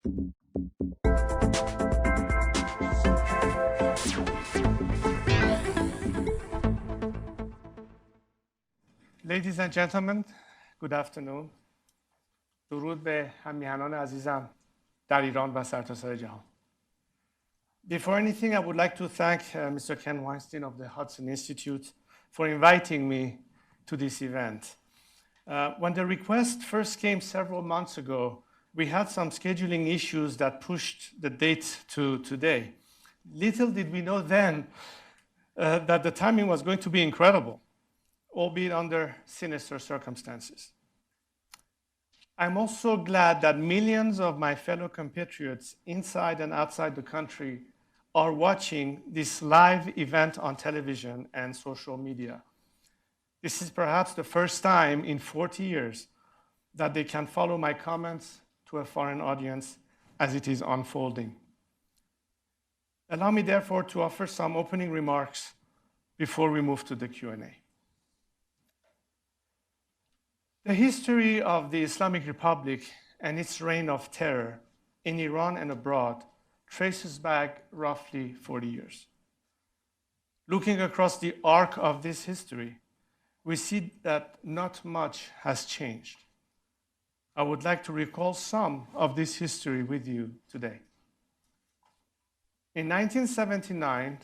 Ladies and gentlemen, good afternoon. درود به هم‌میهنان عزیزم در ایران و سرتاسر جهان. Before anything, I would like to thank Mr. Ken Weinstein of the Hudson Institute for inviting me to this event. When the request first came several months ago, we had some scheduling issues that pushed the date to today. Little did we know then that the timing was going to be incredible, albeit under sinister circumstances. I'm also glad that millions of my fellow compatriots inside and outside the country are watching this live event on television and social media. This is perhaps the first time in 40 years that they can follow my comments to a foreign audience as it is unfolding. Allow me, therefore, to offer some opening remarks before we move to the Q&A. The history of the Islamic Republic and its reign of terror in Iran and abroad traces back roughly 40 years. Looking across the arc of this history, we see that not much has changed. I would like to recall some of this history with you today. In 1979,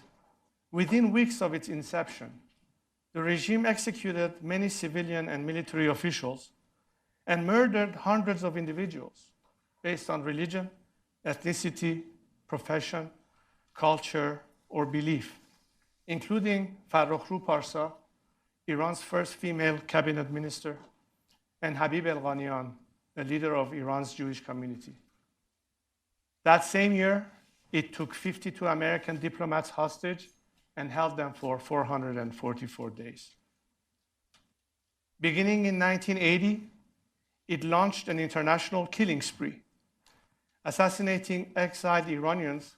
within weeks of its inception, the regime executed many civilian and military officials and murdered hundreds of individuals based on religion, ethnicity, profession, culture, or belief, including Farrokhru Parsa, Iran's first female cabinet minister, and Habib el-Ghanian, a leader of Iran's Jewish community. That same year, it took 52 American diplomats hostage and held them for 444 days. Beginning in 1980, it launched an international killing spree, assassinating exiled Iranians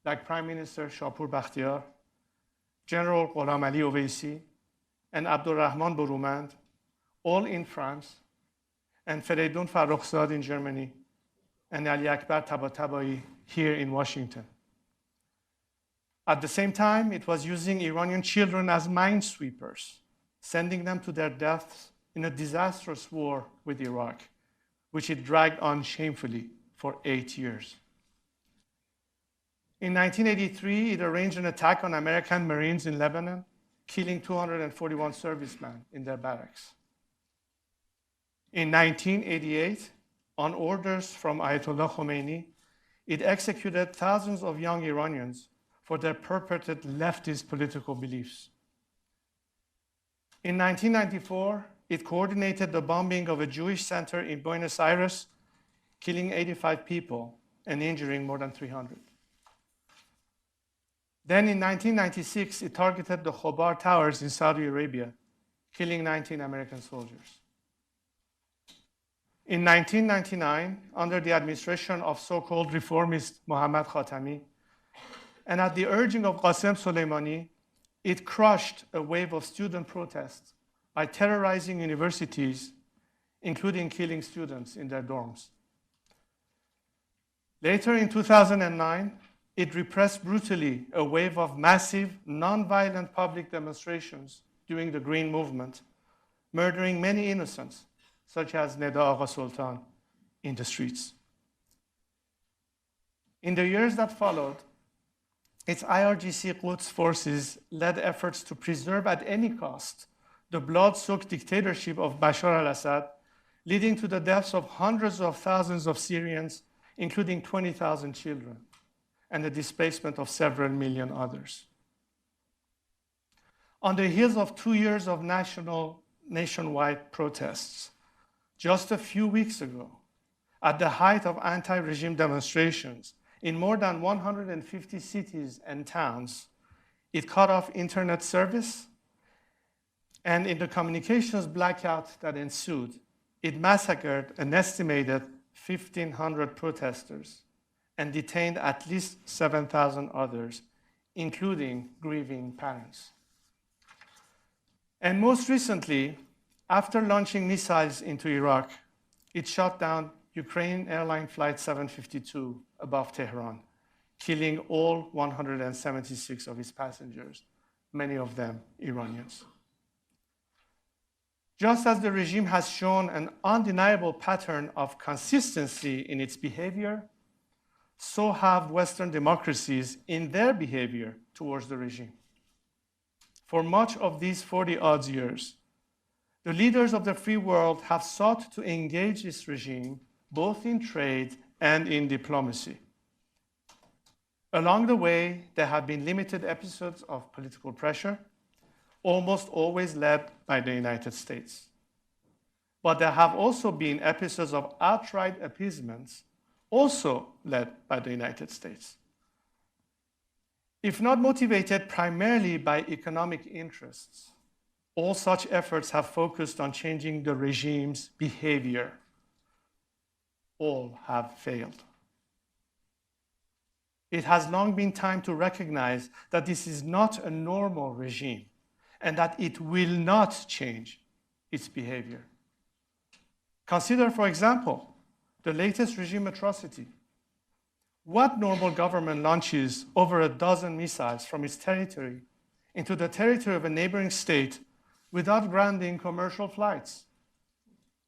like Prime Minister Shapur Bakhtiar, General Gholam Ali Oveisi, and Abdurrahman Borumand, all in France, and Fereydun Farrokhzad in Germany, and Ali Akbar Tabatabai here in Washington. At the same time, it was using Iranian children as minesweepers, sending them to their deaths in a disastrous war with Iraq, which it dragged on shamefully for 8 years. In 1983, it arranged an attack on American Marines in Lebanon, killing 241 servicemen in their barracks. In 1988, on orders from Ayatollah Khomeini, it executed thousands of young Iranians for their purported leftist political beliefs. In 1994, it coordinated the bombing of a Jewish center in Buenos Aires, killing 85 people and injuring more than 300. Then in 1996, it targeted the Khobar Towers in Saudi Arabia, killing 19 American soldiers. In 1999, under the administration of so-called reformist Mohammad Khatami, and at the urging of Qasem Soleimani, it crushed a wave of student protests by terrorizing universities, including killing students in their dorms. Later in 2009, it repressed brutally a wave of massive, non-violent public demonstrations during the Green Movement, murdering many innocents, such as Neda Agha Sultan, in the streets. In the years that followed, its IRGC Quds forces led efforts to preserve at any cost the blood-soaked dictatorship of Bashar al-Assad, leading to the deaths of hundreds of thousands of Syrians, including 20,000 children, and the displacement of several million others. On the heels of 2 years of nationwide protests, just a few weeks ago, at the height of anti-regime demonstrations in more than 150 cities and towns, it cut off internet service, and in the communications blackout that ensued, it massacred an estimated 1,500 protesters and detained at least 7,000 others, including grieving parents. And most recently, after launching missiles into Iraq, it shot down Ukraine airline flight 752 above Tehran, killing all 176 of its passengers, many of them Iranians. Just as the regime has shown an undeniable pattern of consistency in its behavior, so have Western democracies in their behavior towards the regime. For much of these 40-odd years, the leaders of the free world have sought to engage this regime both in trade and in diplomacy. Along the way, there have been limited episodes of political pressure, almost always led by the United States. But there have also been episodes of outright appeasements, also led by the United States. If not motivated primarily by economic interests, all such efforts have focused on changing the regime's behavior. All have failed. It has long been time to recognize that this is not a normal regime and that it will not change its behavior. Consider, for example, the latest regime atrocity. What normal government launches over a dozen missiles from its territory into the territory of a neighboring state without grounding commercial flights?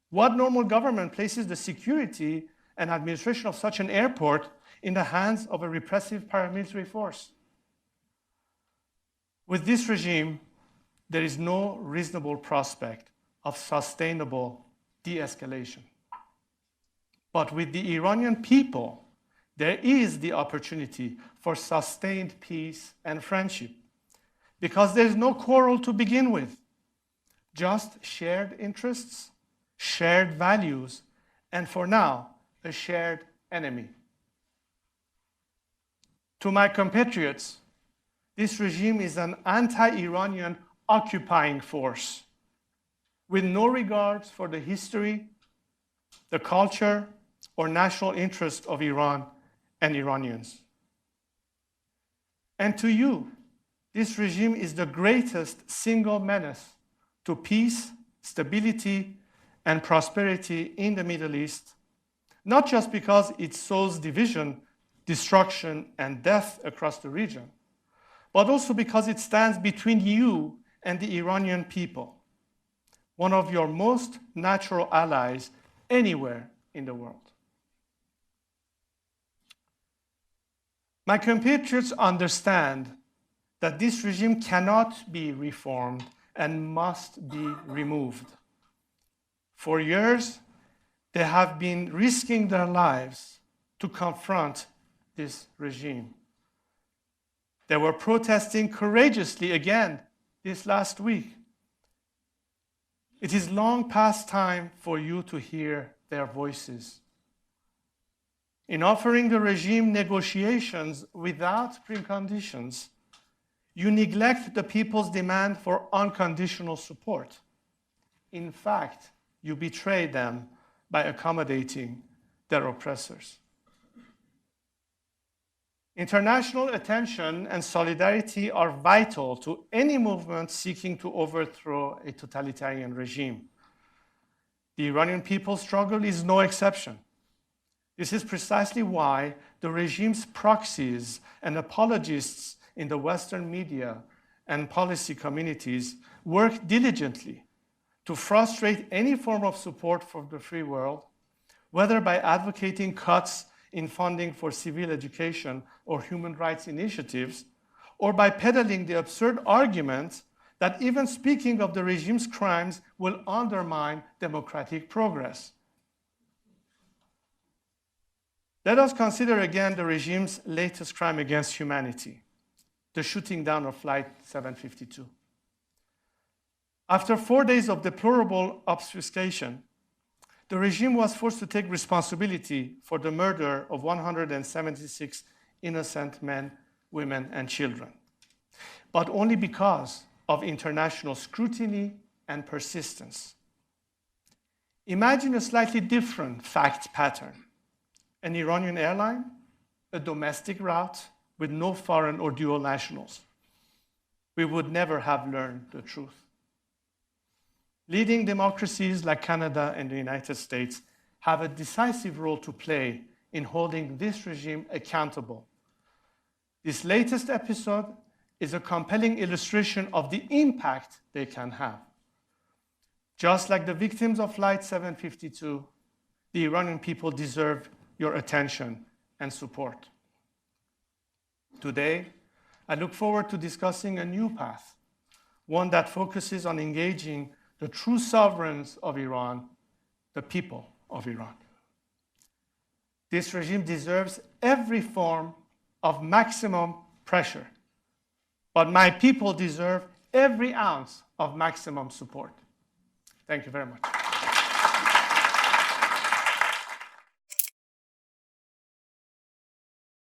What normal government places the security and administration of such an airport in the hands of a repressive paramilitary force? With this regime, there is no reasonable prospect of sustainable de-escalation. But with the Iranian people, there is the opportunity for sustained peace and friendship, because there is no quarrel to begin with, just shared interests, shared values, and for now, a shared enemy. To my compatriots, this regime is an anti-Iranian occupying force with no regards for the history, the culture, or national interest of Iran and Iranians. And to you, this regime is the greatest single menace to peace, stability, and prosperity in the Middle East, not just because it sows division, destruction, and death across the region, but also because it stands between you and the Iranian people, one of your most natural allies anywhere in the world. My compatriots understand that this regime cannot be reformed and must be removed. For years, they have been risking their lives to confront this regime. They were protesting courageously again this last week. It is long past time for you to hear their voices. In offering the regime negotiations without preconditions, you neglect the people's demand for unconditional support. In fact, you betray them by accommodating their oppressors. International attention and solidarity are vital to any movement seeking to overthrow a totalitarian regime. The Iranian people's struggle is no exception. This is precisely why the regime's proxies and apologists in the Western media and policy communities work diligently to frustrate any form of support for the free world, whether by advocating cuts in funding for civil education or human rights initiatives, or by peddling the absurd argument that even speaking of the regime's crimes will undermine democratic progress. Let us consider again the regime's latest crime against humanity, the shooting down of Flight 752. After 4 days of deplorable obfuscation, the regime was forced to take responsibility for the murder of 176 innocent men, women, and children, but only because of international scrutiny and persistence. Imagine a slightly different fact pattern. An Iranian airline, a domestic route with no foreign or dual nationals. We would never have learned the truth. Leading democracies like Canada and the United States have a decisive role to play in holding this regime accountable. This latest episode is a compelling illustration of the impact they can have. Just like the victims of Flight 752, the Iranian people deserve your attention and support. Today, I look forward to discussing a new path, one that focuses on engaging the true sovereigns of Iran, the people of Iran. This regime deserves every form of maximum pressure, but my people deserve every ounce of maximum support. Thank you very much.